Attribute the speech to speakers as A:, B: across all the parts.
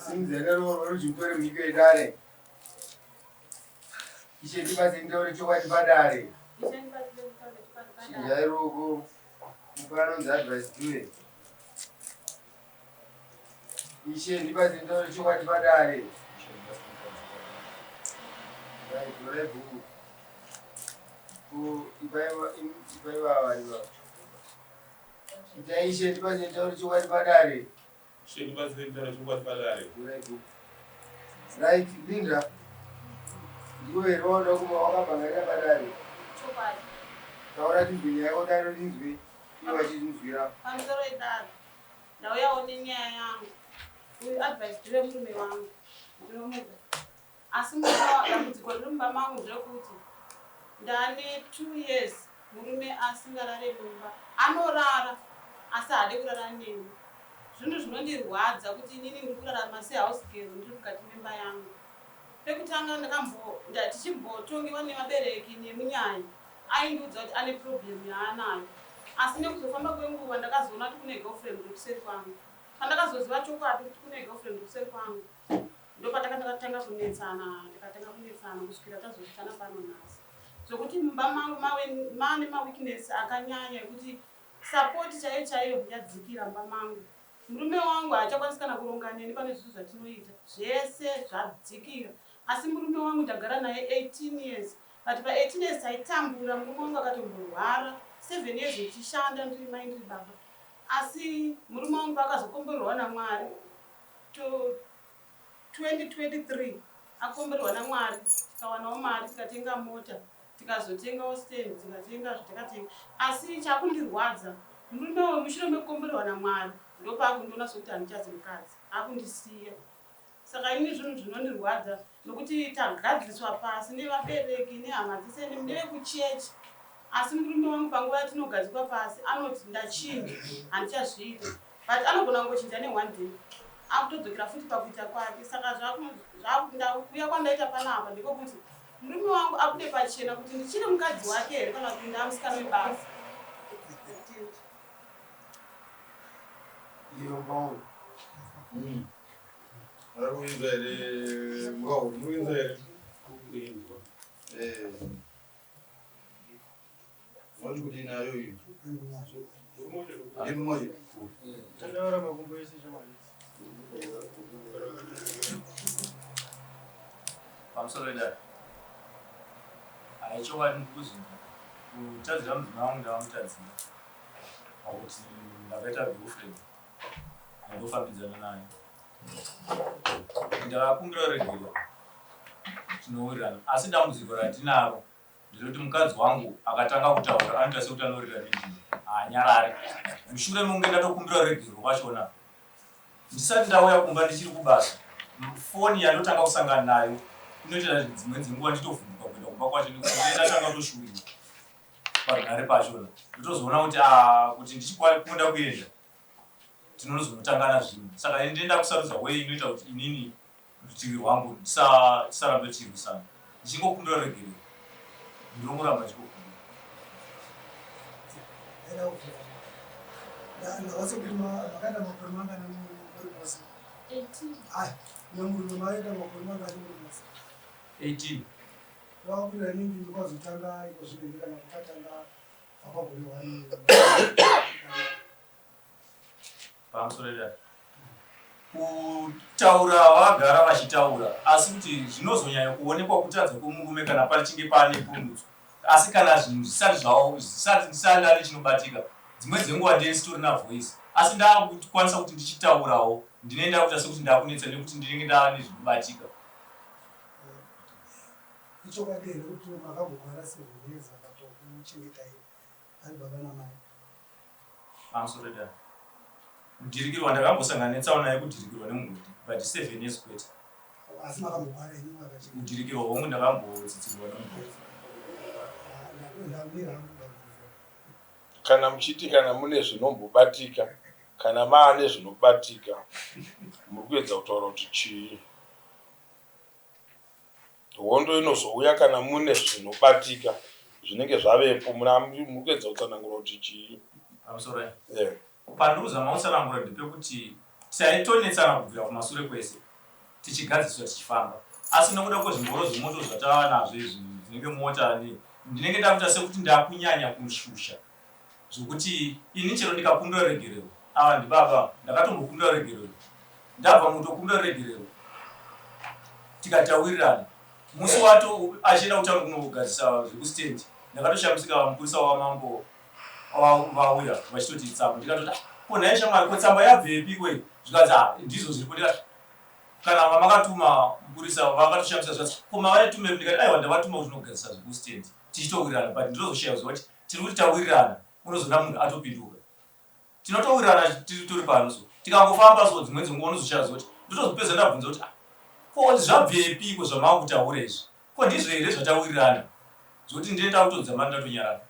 A: Simzenero rujutore mike dare. Ishe dibazenda uri chokwadi badare. Shijairo mukano za advice due. Ishe dibazenda uri chokwadi badare. Right, dore buku. Ku ibaiwa waliwa. Ishe dibazenda uri chokwadi badare.
B: She dibazenda uri chokwadi badare.
A: Right, Linda. Iwe rondo kuma wakabhangaira badare.
C: Chokwadi.
A: Taura tizwi yako daro tizwi. Iwe chizvira.
C: Pamusoro edaro. Ndauyawo nenyaya yangu. Uyu advice ndire murume wangu. Ndinomuda. Asi dambudziko riri mumba mangu nderekuti ndane 2 years murume asingarare mumba. Anorara asi haade kurara neni. Zvinhu zvinondirwadza kuti inini ndiri kurarama sehouse girl ndiri mukati memba yangu. Pekutanga tichimbotongiwa nevabereki nemunyanya aindiudza kuti ane problem yaanayo. Asi nekuzofamba kwenguva ndakazoona kuti kune girlfriend iri kuseri kwangu. Pandakazoziva chokwadi kuti kune girlfriend iri kuseri kwangu, ndopandakatanga kunetsana kusvikira tazosvitana pano nhasi. Zvokuti mumba mangu mane maweakness akanyanya ekuti support chaiyo yadzikira mumba mangu. Murume wangu haachakwanisi kana kuronga neni pane zvinhu zvatinoita. Zvese zvadzikira. Asi murume wangu ndagara naye 18 years. But pa 18 years taitambura, murume wangu akatomborwara. 7 years ndichishanda ndiri mai ndiri baba. Asi murume wangu akazokomborerwa naMwari 2023 akomborerwa naMwari, tikawanawo mari tikatenga mota, tikazotengawo stand, tikatenga zvatakatenga. Asi chakundirwadza murume wangu mushure mekukomborerwa naMwari ndopakundiona sokuti handichazi mukadzi, akundisiya. Saka ini zvinhu zvinondirwadza nokuti tagadziswa pasi nevabereki nehama dzese nevekuchechi. Asi murume wangu panguva yatinogadzikwa pasi anoti ndachinja handichazviita, but anogona kungochinja ne1 day akutodzokera futi pakuita kwake. Saka kuuya kwandaita panapa ndikokuti murume wangu akude pachena kuti ndichiri mukadzi wake here kana kuti ndamusikana webasa.
A: Iyo mbao.
B: Arakuinza ere mbao, muinza ere.
D: Wali kuti nayo hiyo.
B: Ni
D: mmoja.
A: Tanaora makumbo yese jamani.
E: Pamusoro edaro. Aichokwadi ndikuzinda. Kutadzira mudzimai wangu ndavamutadzira. Pakuti ndakaita girlfriend. Ndofambidzana naye. Ndakakumbira regero. Tinowirirana. Asi dambudziko ratinaro ndinoti mukadzi wangu akatanga kutaura anoita sekuti anorira nendini. Haanyarare. Mushure mekunge ndatokumbira regero wachona. Ndisati ndauya kumba ndichiri kubasa. Foni yandotanga kusangana nayo inoita dzimwe dzenguva nditovhunduka kuenda kumba kwacho ndatanga kutoshuwira parunhare pachona. Ndotozoona kuti ndichikunda kuenda tinozonotangana zvinhu. Saka ndinoenda kusarudza wei inoita kuti inini rutivi rwangu ndisarambe tichirwisana. Ndichingokumbira regero. Ndinongoramba ndichikokumbira.
F: Ndawase kuti makaita makore mangana muri basa?
C: 18.
F: Ai, murume maita makore mangani muri basa?
E: 18.
F: Wakurira nini ndikazotanga ikuzvibhedhlera kana kukatanga akagorewani?
E: Pamusoro edaro. Kutaura vagara vachitaura, asi kuti zvinozonyanya kuonekwa kutadza kwomurume kana pachinge pane pundutso. Asi kana zvinhu zvisati ari chinobatika, dzimwe dzenguva ndini sitorina voice. Asi ndakukwanisa kuti ndichitaurawo ndinoenda kuita sekuti ndakunetsa nekuti ndinenge ndava nezvinobatika.
F: Ichokwadi here kuti makambogara 7 years akatokuchengetai ari baba namai?
E: Pamusoro edaro. Kudhirikirwa ndakambosangana netsaona yekudhirikirwa nemugodi, but 7 years kwete.
F: Asi makambogara ini makachengeta?
E: Kudhirikirwa hongu ndakambotsitirwa nemugodi.
D: Kana muchiti kana mune zvinombobatika, kana maane zvinobatika, muri kuedza kutaura kuti chii? Hondo inozouya kana mune zvinobatika zvinenge zvavepo, muri kuedza kutsanangura kuti chii?
E: Pamusoro pandiri kuzama kutsanangura ndepekuti taitonetsana kubvira kumashure kwese. tichigadziswa tichifamba. Asi nokuda kwezvingoro zvemoto zvatava nazvo izvi dzinenge mota ndinenge ndakuita sekuti ndakunyanya kushusha zvokuti ini chero ndikakumbira regerero ava ndibaba ndakatombokumbira regerero ndabva mutokumbira regerero tikataurirana musi wato achienda kutaura kunogadzisa zvekustendi ndakatoshamisika mupurisa wamambo vauya vachitoti tsamba ndikatoti ponhai shamwari kotsamba yabvepi kwei zvikanzi ndizvo zviripo ndikati kana vamakatuma mupurisa vakatoshamisa zvati koma vaitume ndikati aiwa ndavatuma kuti unogadzisa zvekustendi tichitowirirana but ndinozoshaya zuva kuti tiri kuti tawirirana unozoona munhu atopinduka tinotowirirana tori pano so tikangofamba so dzimwe dzenguva unozoshaya zuva kuti ndotozopedza ndabvunza kuti ko zvabvepiko zvamava kutaura izvi ko ndizvo here zvatawirirana zvokuti ndienda kutodza mari ndatonyarara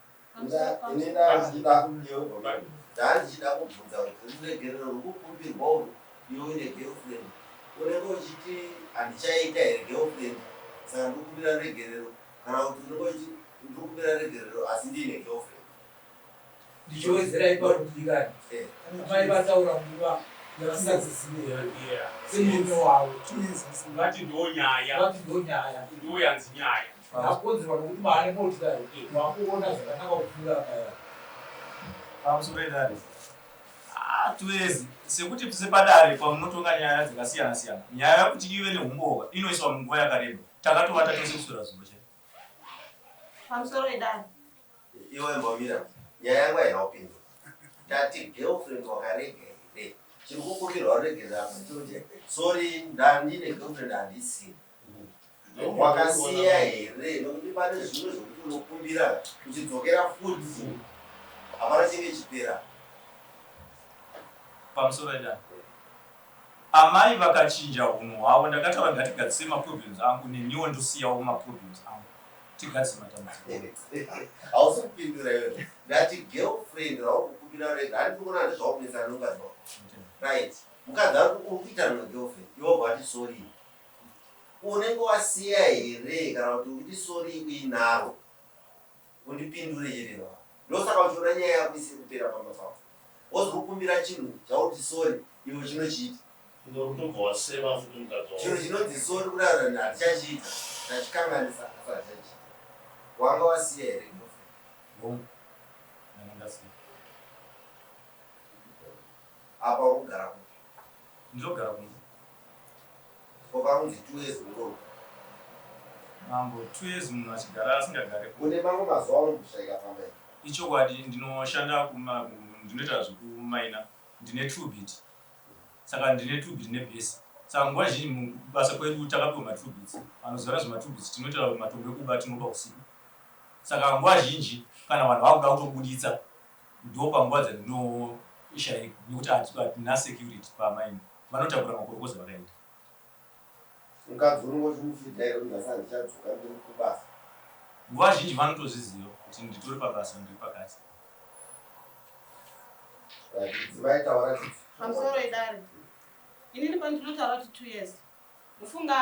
A: ndandichida kubvunza kuti regerero rikukumbirwa uru iwe une girlfriend unenge uchiti handichaita here girlfriend saka ndikukumbira regerero kana kuti unenge uchiti ndikukumbira regerero asi ndiine girlfriend
G: ndichiwedzera ipapo ndikani amai vataura nguva yavasingadzizive semume wavo
B: ngati ndonyaya ndoyanzi nyaya
G: akonzerwa nokuti maane motikari wakuona zvakanaka kupfuura kaya
E: pamusoro edare tuwezi sekuti sepadare pamunotonga nyaya dzakasiyana-siyana nyaya yakuti ive neumbowa inoiswa munguva yakareba takatovata tose kusora zuva chete
C: pamusoro edare
A: iwe mbomira nyaya yangu haina kupindura ndati girlfriend wakarega here chiri kukumbirwa uregera kuti sorry ndandine girlfriend handisina wakasiya here nokuti pane zvimwe zvokuti unokumbira uchidzokera futi hapana chinge chipera
E: pamusoro edare amai vakachinja unhu hwavo ndakataura ngatigadzise maproblems angu neniwo ndosiyawo maproblems angu tigadzise matambudziko
A: hausi kupindura iwe ndati girlfriend rakukumbira urega handi kuona ndezvakunesana nomukadzi wako right mukadzi ari kuita negirlfriend iwo bvati sorry unenge wasiya here kana kuti ukuti sorry uinaro undipindure chireva ndosaka uchiona nyaya yako isiri kupera pamba pako wozikukumbira chinhu chakuti sorry iwe chinochiita chinhu chinonzi sorry kudaro hatichachiita tachikanganisa asi hatichachiita wanga wasiya here apa urikugara kupi
E: ndinogara kungu
A: kokanzi 2 years ngoro
E: mambo 2 years munhu achigara asingagare
A: une mamwe mazuva anokushaika pamba
E: ichokwadi ndinoshanda ndinoita zvekumaina ndine 2 bit saka ndine 2 bit nebhesi saka nguva zhinji basa kwedu takapiwa ma 2 bits anoziva zvema 2 bits tinoita matombo ekuba tinopa usiku saka nguva zhinji kana vanhu vakuda kutobuditsa ndo panguva dzandinoshayika nekuti hatina security pamaini vanotakura makorokoza vakaenda
A: mukadzi unenge uchimufidha here kuti nhasi handichadzoka ndiri kubasa
E: nguva zhinji vanotozviziva kuti nditori pabasa ndiri pakati
A: dzivaitaura kuti
C: pamusoro edare inini pandinotaura kuti 2 years ndofunga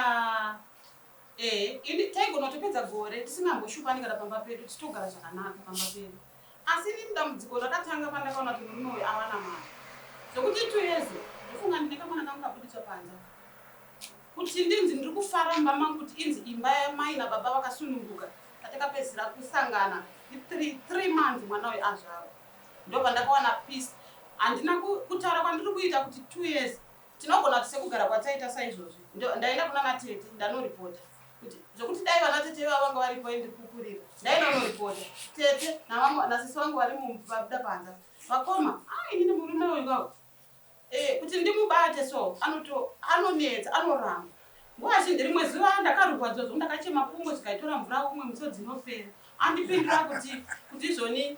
C: ini taigonotopedza gore tisingamboshupa kana pamba pedu tichitogara zvakanaka pamba pedu asi inini dambudziko rakatanga pandakaona kuti murume uyu avana mari zvokuti 2 years ndofunga ndinekamwana kangu kabuditswa panza kuti ndinzi ndiri kufara mumba mangu kuti inzi imba yamai nababa vakasununguka atakapedzisira kusangana 3 months mwana uyu azvaro ndo pandakawana peace handina kutaura kwandiri kuita kuti 2 years tinogona kuti sekugara kwataita saizvozvi ndaenda kuna matete ndanoripota kuti zvokuti dai vana tete vavanga varipo ndikupurira ndainonoripota tete nasisi vangu vari mubabuda panza vakoma inini murume uyu kuti ndimubate so anonetsa anoramba nguva zhinji rimwe zuva ndakarugwadzwa zvo ndakachema pungwe zvikaitora mvura umwe musodzi inopera andipindura kuti izvoni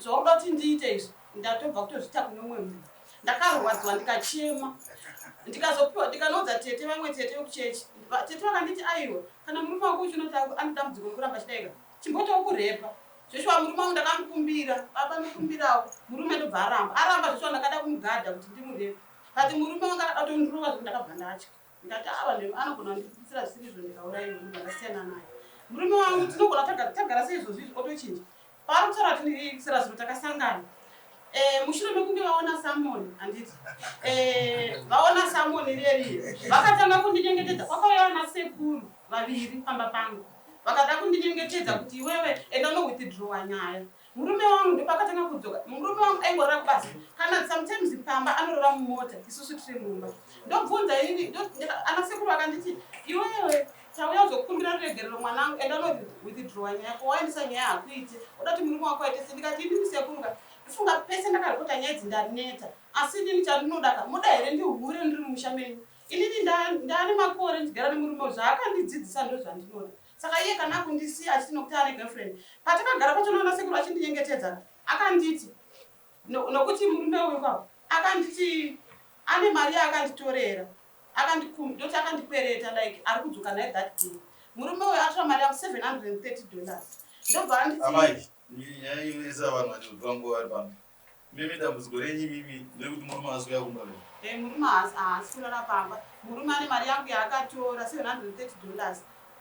C: zvauda kuti ndiite izvi ndatobva kutozvita kune umwe munhu ndakarwadzwa ndikachema ndikazopiwa ndikanodza tete vamwe tete vekuchechi tete vakanditi aiwa kana murume wako uchinoti anodambudziko rekuramba chidaiga chimbotawo kurepa zveshuwa murume wangu ndakamukumbira baba mukumbirawo murume ndobva aramba zveshuwa ndakada kumugadha kuti ndimurepa kati murume wanga akada kutondirova zvokuti ndakabva ndatya ndikati vanhu anogona kundipitsira zvisiri izvo ndikaurayiwa munhu akasiyana naye murume wangu tinogona tagara seizvozvi otochinja paari kutaura kuti ndiisira zviro takasangana mushure mekunge vaona samoni handiti vaona samoni reri vakatanga kundinyengetedza kwakauya vanasekuru vaviri pamba pangu vakada kundinyengetedza kuti iwewe enda unowithdrowa nyaya. Murume wangu ndopakatanga kudzoka. Murume wangu aingorora kubasa kana sometimes pamba anorora mumota isusu tiri mumba. Ndobvunza ini anasekuru akanditi iwewe tauya uzokumbira ruregerero mwanangu enda unowithdrowa nyaya yako waendesa nyaya hakuite oda kuti murume wako aite sei. Ndikati ini sekuru ndifunga pese ndakaripota nyaya idzi ndarineta asi inini chandinodaka muda here ndihure ndiri mumusha menyu. Inini ndaane makore ndigara nemurume zvaakandidzidzisa ndo zvandinoda. Saka iye kana kundisiya achiti nokuti ane girlfriend patakagara pacho naona sekuru achindinyengetedza akanditi nokuti murume uyu kwavo akanditi ane mari yakanditorera ndoti akandikwereta like ari kudzoka naye that day. Murume uyu atora mari yangu $730 ndobva anditi
H: nyaya inoisa vanhu vachidwango vari pano mimi dambudziko renyu mimi ndekuti murume haasi kuya kumba
C: murume haasi kurara pamba. Murume ane mari yangu yaakatora $730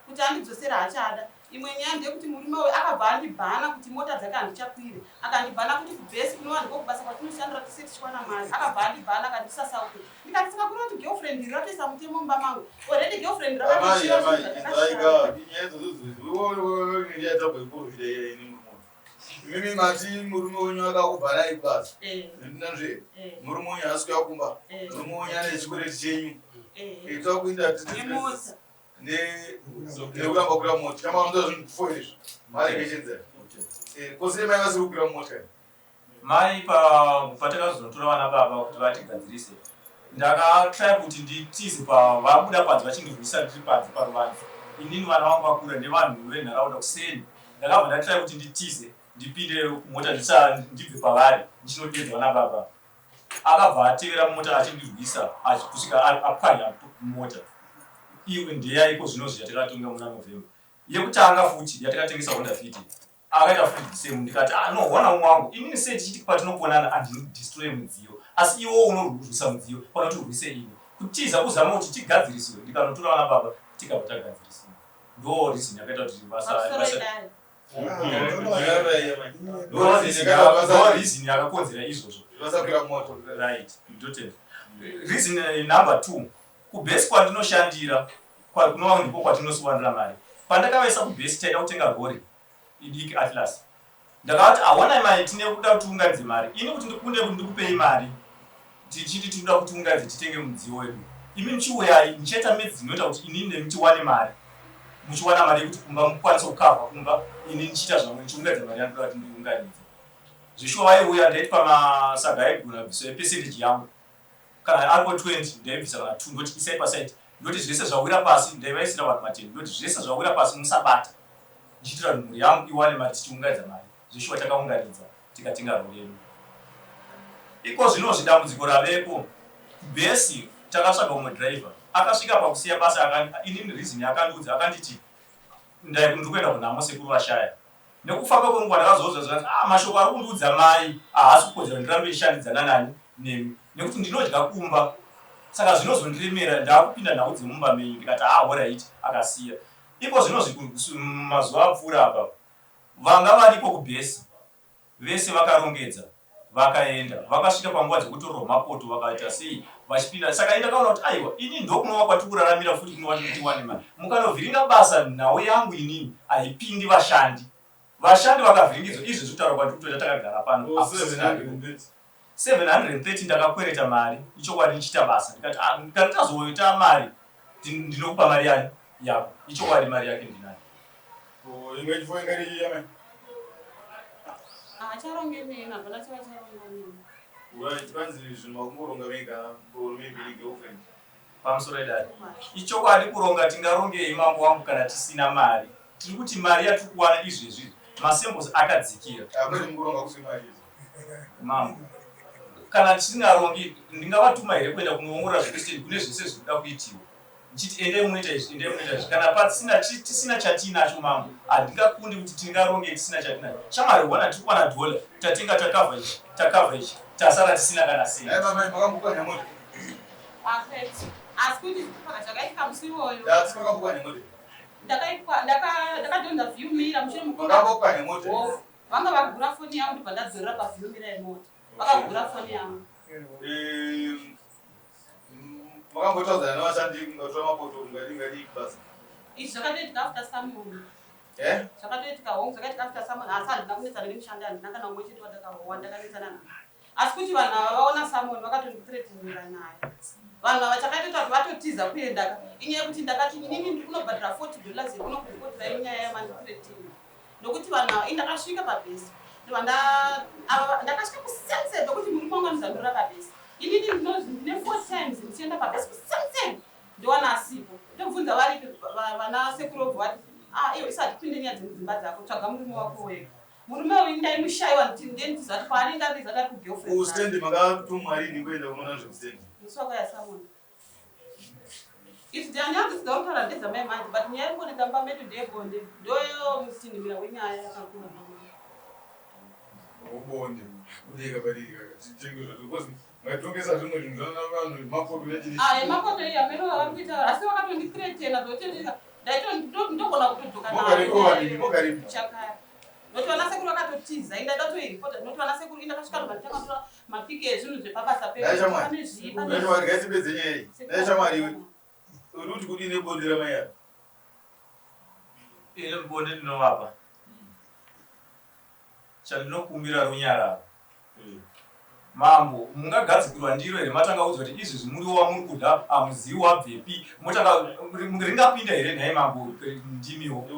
C: kuti andidzosera achada. Imwe nyaya ndeyekuti murume uyu akabva andibhana kuti mota dzake handichakwire akandibhana kuti kubhesi kunowanikwa kubasa kwatinoshandira tise tichiwana mari akabva andibhana akandisasauke. Ndikati saka kuti girlfriend ratoisa mutemo mumba mangu already girlfriend
H: mimi mati murume wenyu akakubhana ibasa ndinazve murume wenyu haasi kuya kumba murume wenyu ane chikwereti chenyu takuinda
C: nemota
H: nekuramba kukwira mota chamaonza zvinhu 4 izvi mari ngechenzera kose mai vasiri kukwira mota
E: mai patakazonotora vana baba kuti vatigadzirise ndakatrai kuti nditize pavabuda panze vachindirwisa ndiri panze paruvanzi. Inini vana vangu vakura nevanhu venharaunda kuseni ndakabva ndatrai kuti nditize ndipinde kumota ndibve pavari ndichinodedza vana baba. Akabva atevera mumota achindirwisa kusvika apwanya mumota. Iwe ndeyaiko zvinozvi yatakatonga muna November yekutanga futi yatakatengesa Honda Fit akaita futi the same. Ndikati noona umwe wangu inini sei tichiti patinoponana handidestroy mudziyo asi iwo unorwisa mudziyo pana kuti urwise ini kutiza kuzama kuti tigadzirisiwe. Ndikanotora vana baba tikabva tagadzirisiwa. Ndo reason yakaita kuti reason yakakonzera izvozvo. Right. Reason number 2 kubhesi kwandinoshandira kunova ndiko kwatinosiwanira mari. Pandakavaisa kubhesi taida kutenga rori idiki Atlas ndakati awana mai tine kuda kutiunganidze mari ini kuti ndikunde kuti ndikupei mari tichiti tinoda kutiunganidze titenge mudziyo wedu imi muchiuyai muchaita medzi dzinoita kuti inini nemuchiwane mari muchiwana mari yekuti kumba mukwanise kukavha kumba ini nichiita zvamwe nichiunganidza mari yangu kuti ndiunganidze. Zvishova vaiuya ndaiti pamasaga aigona bviso yepesendeji yangu kana aripo 20 ndaibvisa kana 2 ndoti isai pasaiti ndoti zvese zvawira pasi ndaivaisira vanhu mateni ndoti zvese zvawira pasi musabata ndichitira mhuri yangu iwane mari tichiunganidza mari. Zvishova takaunganidza tikatenga rori yedu. Iko zvino zvidambudziko ravepo kubhesi takatsvaga umwe dhiraivha akasvika pakusiya basa inini reason yakandiudza akanditi ndikuenda kunhamo sekuru vashaya. Nekufamba kwenguva ndakazozva zvanzi mashoko ari kundiudza mai haasi kukodzera ndirambe ishandidzana nani nemi nekuti ndinodya kumba saka zvinozondiremera ndakupinda nhau dzemumba menyu. Ndikati alright akasiya. Iko zvino mazuva apfuura apa vanga varipo kubhesi vese vakarongedza vakaenda vakasvika panguva dzekutorwa mapoto vakaita sei vachipinda. Saka ndakaona kuti aiwa ini ndokunova kwatikuraramira futi kunowatiwane mari mukanovhiringa basa nhau yangu inini haipindi vashandi vakavhiringidzwa izvo zvekutaura kwatikutoita takagara pano 730 ndakakwereta mari ichokwadi ndichita basa ndikati ndikatazoita mari ndinokupa mari yani yako ichokwadi mari yake ndinayo.
B: Imwe chifoenga ri yame
C: acharonge nena bana charonga nena
H: tipanzi zvinhu makumboronga vega maybe girlfriend
E: pamusoro edari ichokwadi kuronga tingarongei mambo wangu kana tisina mari. Tiri kuti mari yatiri kuwana izvezvi masembos akadzikira mambo kana tisingarongi ndingavatuma here kuenda kunoongorora zvekustedi kune zvese zvinoda kuitiwa ndichiti endai munoita izvi endai munoita izvi kana tisina chatinacho mambo handingakundi kuti tingaronge tisina chatinacho. Shamari wana tiri kuwana $, tatenga takavha ichi tasara tisina kana sei.
C: asi kuti zvakaita musiwoyo ndakadonza view mirror mushure vanga vagura foni yangu ndibva ndadzorera paview mirror yemota vakagura foni yangu.
H: Makambotaudzana nevashandi kungatora mapoto ngadi basa.
C: Izvi zvakatoitika after Samuel. Zvakatoitika hongu zvakaitika after Samuel asi handina kunetsana nemushandi handina kana umwe chete wandakanetsana naye. Asi kuti vanhu ava vaona Samuel vakatondithreatenera naye. Vanhu ava chakaita kuti vatotiza kuenda inyaya yekuti ndakati inini ndiri kunobhadhira $40 yekunokupotera inyaya yamandithreatenera. Nokuti vanhu ava indakasvika pabhesi. Ndakasvika kuSense ndokuti murume wangu anozandora pabhesi. Inini ndine 4 times ndichienda pabhesi kuSense ndowana asipo. Ndobvunza vana sekurovu vati iwe isati pinde nyaya dzemdzimba dzako tsvaga murume wako wega. Murume uyu ndaimushayiwa ndenditiza kuti kwaanenge ari zati ari kugirlfriend.
H: Kustendi makatumwa rini kuenda kunoona zvekustendi?
C: Musi wakauya Samuel. Izvi nyaya dzisingautaura ndedzamai manje but nyaya yekuoneka mumba medu ndeyebonde ndoyo musinhimira wenyaya yakakura.
B: Ubonde udika badika chitengo zvatikozi ngaitongesa zvimwe zvinhu zvanana vanhu mapoto yachini.
C: Mapoto iyi amene vari kuita asi vakatondithreatena zvoteneka ndogona kutodzoka
H: Mogari.
C: Chakare. Noti vana sekuru vakatotiza indaida kutoiripota noti vana sekuru indakasvika ndikatanga mapiki ezvinhu zvepabasa
H: pane zvipa. Ngaitipedze nyaya iyi. Ndaichamwariwe. Uri kuti ine bonde ramai yako.
E: Ine bonde ndinovapa. Chandinokumbira runyararo. Mambo mungagadzikirwa ndiro here matangaudzwa kuti izvi zvimuriwo wamuri kudya hamuzivi wabvepi ringapinda here nhaye mambo ndimiwo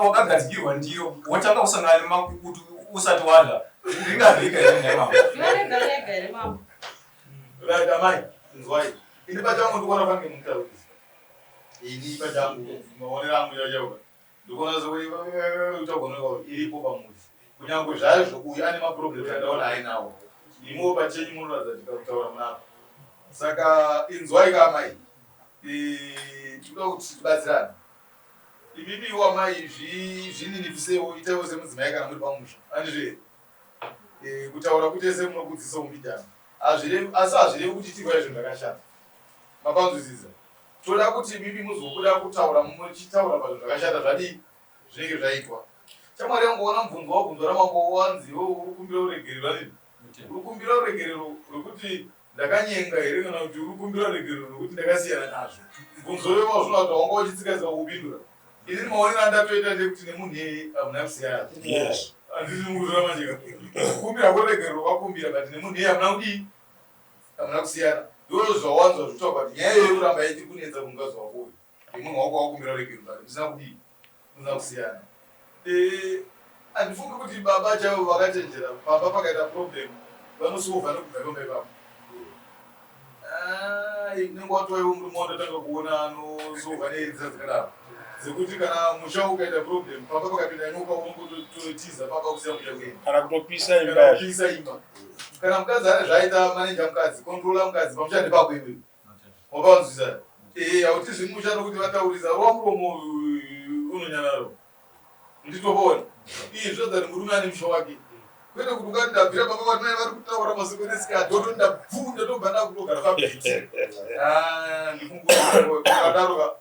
E: wakagadzikirwa ndiro wotanga kusangana nemakukutu usati wadya ringavhika here nhaye mambo.
H: Amai nzwai ini pachangu ndikuona pange mutaurisi ini pachangu maonero angu yachauka ndikuona soutagona iripo pamuzi kunyange zvaizvo uyu ane maproblems andaona ainawo imiwo pachenyu munoratidza tikakutaura munapa saka inzwai kamai tinoda kuti tibatsirane imibiwo amai zvininipisewo itaiwo semudzimai kana muri pamusha andizve kutaura kuti ese munokudzisa umbidana asi hazvirevi kuti tigwai zvinhu zvakashata mapanzwisisa toda kuti bibi muzobuda kutaura muchitaura pazvinhu zvakashata zvadii zvinenge zvaitwa chamwari yangoona mubvunzo wabvunzo ramambo wanziwo urikumbira uregerero rini urikumbira uregerero rwekuti ndakanyenga here kana kuti urikumbira uregerero rwekuti ndakasiyana nazvo mubvunzo iwo zvino kuti wanga uchitsikazika kupindura ini maonero andatoita ndekuti nemunhu iyeye hamuna kusiyana handisi murira manjeka kukumbira kweregerero kwakumbira but nemunhu iyeye hamuna kudii hamuna kusiyana ndoo zvawanzwa zvitaurwa kuti nyaya iyoyo kuramba yaiti kunetsa kumukazi wako uyu nemunhu wako wakumbira uregerero but musina kudii musina kusiyana. Handifungi kuti baba chavo vakachenjera pamba pakaita problem vanosova nekubva ipapo ipapo. Inenge watwaiwo murume wandatanga kuona anosova needza dzakadaro dzekuti kana musha ukaita problem pamba pakapinda inoka unongototiza pamba kusiya kuita kuenda
D: kana kutopisa imba
H: kana mukadzi ane zvaaita maneja mukadzi kontrola mukadzi pamushande pako iwewe wapanzwisana hauti zvimusha nokuti vataurisa rova muromo unonyararo nditopona izvo dzati murume ane musha wake kwete kuti ungati ndabvira pamba vatinai vari kutaura masiku nesikati oto ndapfunda tobva ndakutogara pabiti ndifungukadaroka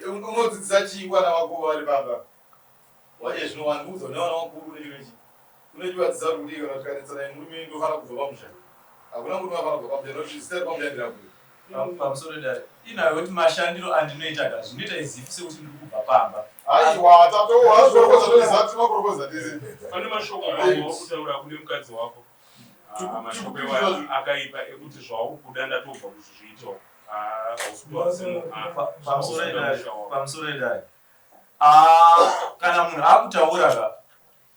H: unodzidzisa chii vana vako vari pamba waye zvino wandiudza une vana vakuru nechinochi unochivadzisa kuti kana tikanetsana murume ndofana kubva pamusha hakuna murume afana kubva pamusha nokuti zvisitari pamushandira kure
E: pamusoro dare inayo kuti mashandiro andinoitaga zvinoita izifi sekuti ndiri kubva pamba
B: aiwa tatoazvorokozatoizati makorokoza tese
I: pane mashoko awo kutaura kune mukadzi wako mashoko akaipa ekuti zvauri kuda ndatobva kuzvizviitawo
E: pamusoro edare kana munhu akutauraga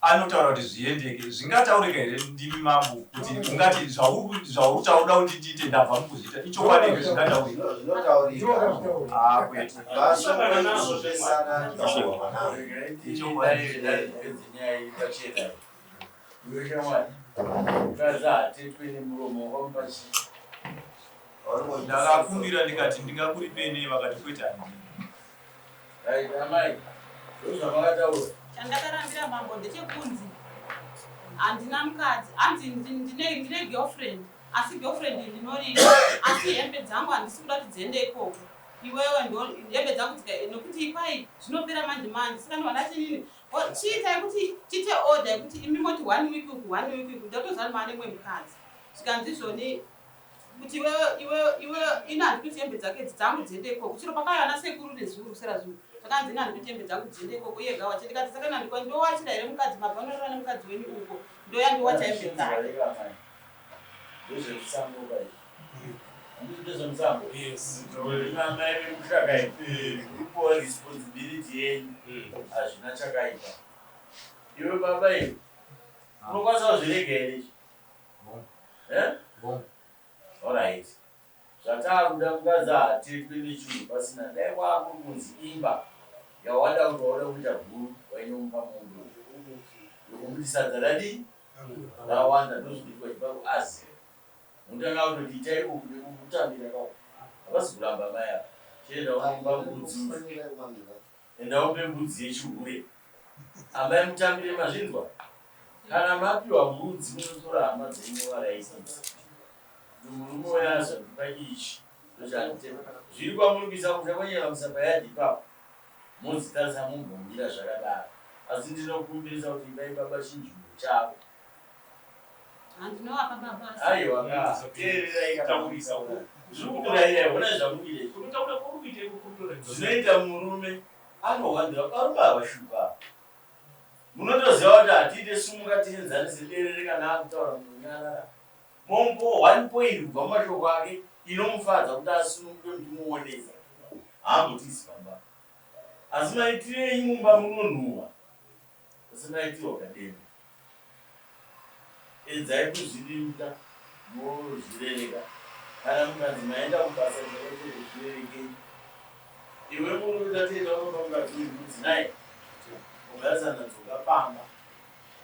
E: anotaura kuti zviendeke zvingataurika here ndimi mambo kuti ungati zvauritaura kuti ndiite ndabva mukuzviita ichokwadi here zvingataurika ndakakumbira ndikati ndingakuripene vakati kwete
C: chandakarambira mambo ndechekunzi handina mukadzi hanzi ndine girlfriend asi girlfriend ndinoriva asi hembe dzangu handisi kuda kuti dziende ikoko iwewe hembe dzangu nokuti kwai zvinopera manje saka ndovana chinini chiitai kuti tiite order yekuti imi moti 1 week uku 1 week uku ndotoziva mane mwe mukadzi zvikanzi izvoni kuti iwe inandi kuti hembe dzake dzangu dziende ikoko chiro pakauya ana sekuru nezuru sera zuru saka inandi kuti hembe dzangu dziende ikoko uye gawa chendikati saka nandikwa ndowachira here mukadzi mabvanorora nemukadzi wenyu uko ndoyandiwacha hembe dzake
G: ndezvemusambo namai vekushaka ipo responsibility yenyu hazvina chakaipa iwe baba iwe unokwanisa kuzvirega here alright zvatakuda mukadzi hatetwe nechinhu pasina dai kwako kunzi imba yawada kutoona kuita guru wainomupa mundu yokuti sadza radi rawanda ndozvinoitwa chiparo azi mutanga kutoti itaiko kuti kutambira kwako havasi kuramba maya chienda unomupa mbudzi enda upe mbudzi yechihure amai mutambire mazvinzwa kana mapiwa mbudzi munotora hama dzenyu waraisonzi murume weazva kupa ichi zviri kwamurikisa kutakonyera musapayadhi ipapo modzitarisa mumbomira zvakadaro asi ndinokumbirisa kuti ipai baba chinzvimbo chavo aiwa teereraikaurisa zvirikuturaira ona zvamuire zvinoita murume anohwandira varume havashupa munotoziva kuti hatiite sumuka tienzanise derere kana akutaura munonyarara mompo 1 point kubva mumashoko ake inomufadza kuti asununguke kuti muonesa haambotisi pamba asi maitirei mumba munonhuhwa asi maitiwa kadeni edzai kuzvirimita mozvirereka kana mukanzi maenda kubasa zvakozvirerekei iwe munotateta unopa mukadzi wembudzi naye ugasanadzoka pamba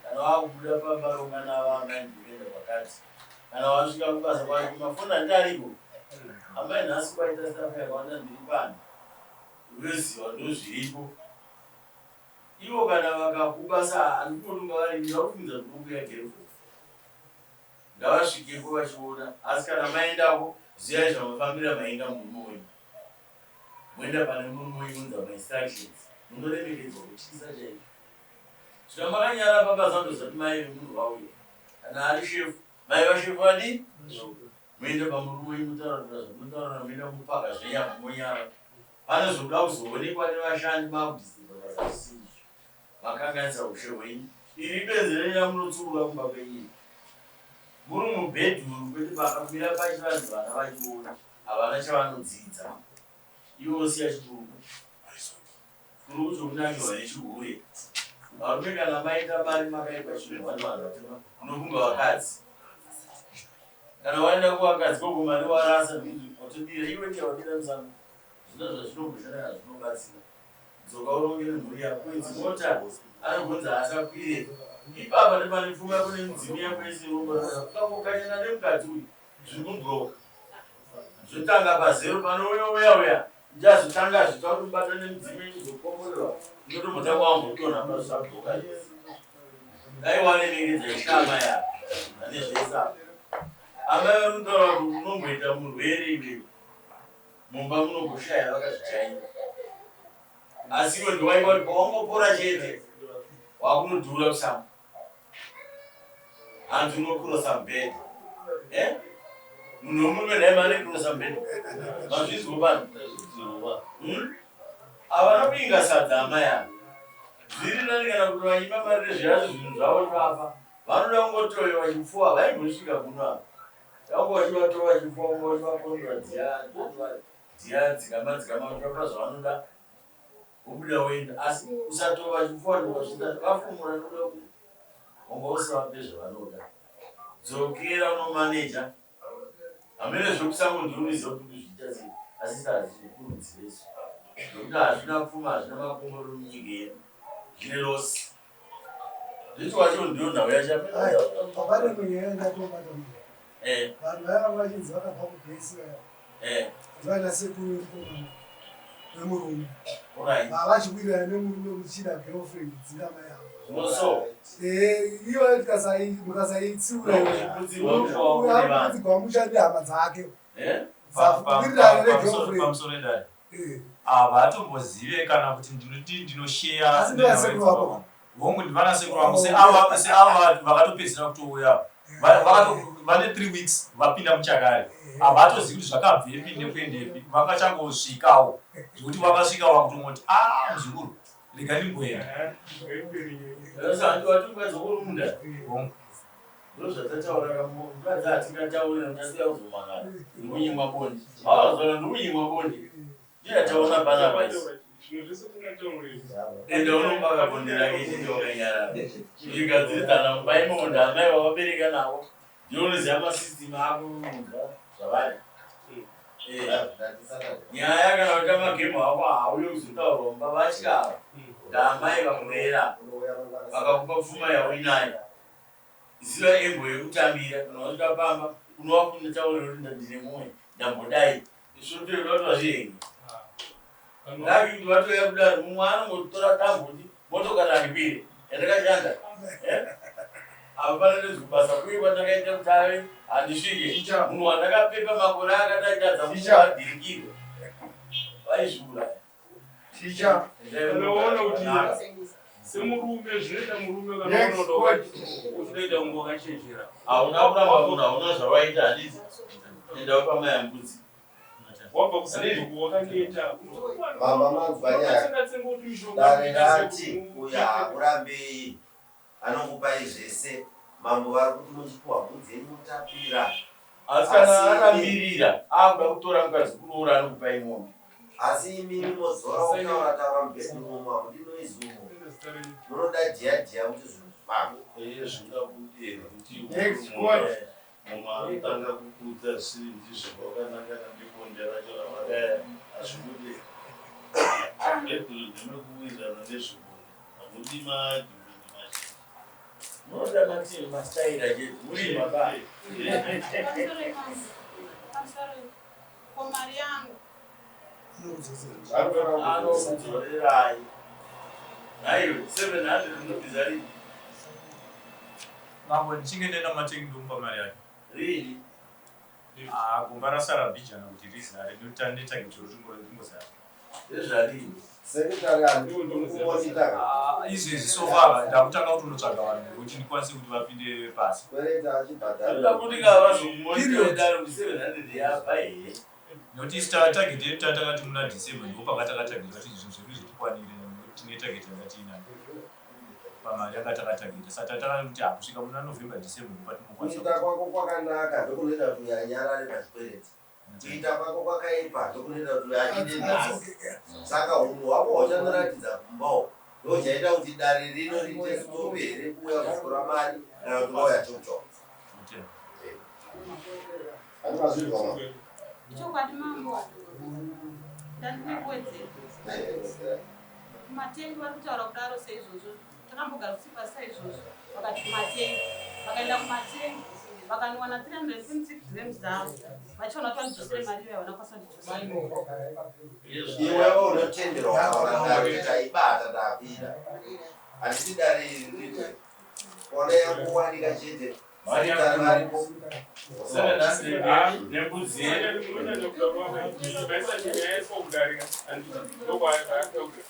G: kana wakubuda pamba rongana vangandivenda pakati kana wasvika kubasa kwake mafoni ndariko amai nhasi kwaita stafu yakawanda ndiri pano unoziva ndozviripo ivo kana vakakubasa handikoti ngavarimira kufinza duku yagerefo ngavasvikepo vachiona asi kana maendako ziyai zvamafambira mainga murume wenyu moenda pane murume wenyu unza mainstructions munoremekedzwa kutyisa chaizvo zvika makanyara papazandozati mai vemunhu vauya kana ari shefu mai vashefu vadi muende pamurume wenyu mutaurira zvamunotaurira muenda mupaka zvenyama monyara pane zvokuda kuzoonekwa nevashandi makudhisipa pasazvisizvo makanganisa ushe hwenyu iri benzi renyaya munotsuura kumba kwenyini muri mubhedhuru kwete pakamira pachi vanhu vana vachiona havana chavanodzidza ivo siya chituku kuri kuzokunangirwa nechihure varume kana maita mari makaipa chinhu vanhu vanhu vatema unokunga vakadzi kana waenda kuvakadzi koko mari warasa watodira iwe ndiyawadira musango zvino zvazvinomboshana zvinobatsira dzoka urongere mhuri yako idzi mota anogonza asakwire ipapa nepane pfuma yako nemudzimu yako yesirongokangokanyana nemukadzi uyu zviri kubhuroka zvotanga pazero panouya ndichazotanga zvita kuti mubata nemudzimu yenyu zokomorerwa inotombotanga wambotonha mazvabhuroka daiwanenengedza ishama yako anezvesapa amai vanotaura kuti unomboita murwere iwewe mumba munongoshaya vakazvijaira asi iwe ndiwaikwa kuti pawangopora chete wakunodhura kusamba hanzi unokurosa mubhedha munhu wemurume naye mane kurosa mubhedha mazvizwo vanhu havana kuinga sadza amai avo zviri nani kana kuti vaimba marire zvirazo zvinhu zvavo ivapa vanoda kungotoiwa vachifuwa vaimbosvika kuno ava vangu vachivatora vachifuwa vachivaponera dziya dzigamba vapa zvavanoda wobuda woenda asi usatova vachifuwa ndovasvika vafumura noda kuti wanga usavape zvavanoda dzokera unomaneja hamene zvokusangondiriziva kuti kuzviita sei asi sazvikurudziresu nokuti hazvina pfuma hazvina makumuro munyika yedu zvine losi zviti wacho ndiyo nhau
F: papane kwenyaya ndatobata vanhu vaya vachinzi vakabva kugesi vana sekuru vemurume vavachiwirirana nemurume muchida girlfriend dzinama yavo ivo mukasaitsiura muchandi hama dzake wirirana negirlfriend
E: avatombozive kana kuti ndinosheya
F: Sekuru wako.
E: hongu ndivana sekuru vangu seava vakatopedzera kutouya vane 3 weeks vapinda muchakare havatozivi kuti zvakabvepi nekuendepi vakachangosvikawo zvekuti vakasvika vakutomoti muzukuru rega ndimboenda
G: watingadzokuri ndozvatataura mukadzi atingataurira ndasiya kuzomangana ndikunyimwa bondi avazona ndikunyimwa bondi ndiyataona pana paisi ende unombaka bondi rake chindokanyarara ikadzidzana mubaimonda amai vavabereka navo ndionoziva masisitemu ako zvavari nyaya kana kuti amagemu ako hauye kuzotaurwa mumba vatyava ndaamai vakurera vakakupa pfuma yavo inayo ziva embo yekutambira kana wasvika pamba unovakunetaurira kuti ndandine mumwe ndambodai isvotovatwazvihengi ngaki kuti vatoya kudaro mumwe anongotora tamboti motokari andikwire yandakashanda apana nezvekubasa kuye kwandakaita kuti ave handisvike munhu wandakapepa makore akataitadza muadhirikirwe vaizviuraya
I: unoona kuti semurume zvinoita murume kanonodoita kungo kachenjera
G: hauna kuramba munhu hauna zvavaita handisi endawo pamai yambudzi
I: wabva kusanduku wakaneta
A: mama manzwanya dare rati uya urambei anokupai zvese mambo vari kuti muchipuwa bvudzi mutapira
G: asi kana arambirira akuda kutora mukadzi kuroora anokupai mombe
A: asi imimi mozora kutaura taura mubhedhurumu hamudinoizumo munoda dhiyadhiya kuti zvinhu zvifambe
H: zvingabudira kuti mumwe anotanga kukudza zvisiri ndizvo kwakanaka nandibonde racho hazvimudi bhedhuru ndinokuwirirana nezvibonde hamudi madhimini mazhinji
G: munoda mati mastaira chete muri maba
C: komari yangu
G: anokudzorerai naiwe 700 rinobvisa
E: mambo ndichinge ndenda matengi ndomupa mari yake
G: rini
E: gomba rasara bhijana kuti rizare ndetagitoro rimbozara
G: ezvarini
A: sekretari andikumonita
E: izvezvi sofava ndakutanga kuti unotsvaga vanhu kuti ndikwanise kuti vapinde pasi
A: kwereta achibhadhara
G: akakutika vazokumonitedaro kuti 700 yapa here
E: nokuti tageti yedu tatakati muna December ndipo pakatakatageta kuti zvinhu zvedu zvitikwanire tine tageti yakatiinayo pamari yakatakatageta saka tatakati kuti kusvika muna November December
A: kuita kwako kwakanaka ndokunoita kuti uyanyarare pachikwereti kuita kwako kwakaipa ndokunoita kuti uyachine nhasi saka unhu hwako hwachandoratidza kumbawo ndochaita kuti dare rino riite stope here kuuya kuzvikora mari kana kuti wauya chocho animazvizvama
C: chokwadi mambo ndandinekuwedzera kumatengi vari kutaura kudaro seizvozvo takambogara kusipa saizvozvo vakati kumatengi vakaenda kumatengi vakanowana 326 grams dzavo vachiona kuti vandidzosere mari iyoyo vanakwanisa kundidzosera
A: iwewe unotenderwa kutaura kuti taibata ndapira handiti dare iri ona yangowanika chete
G: Maripo 700 nebudzi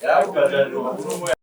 G: yakubhadharirwa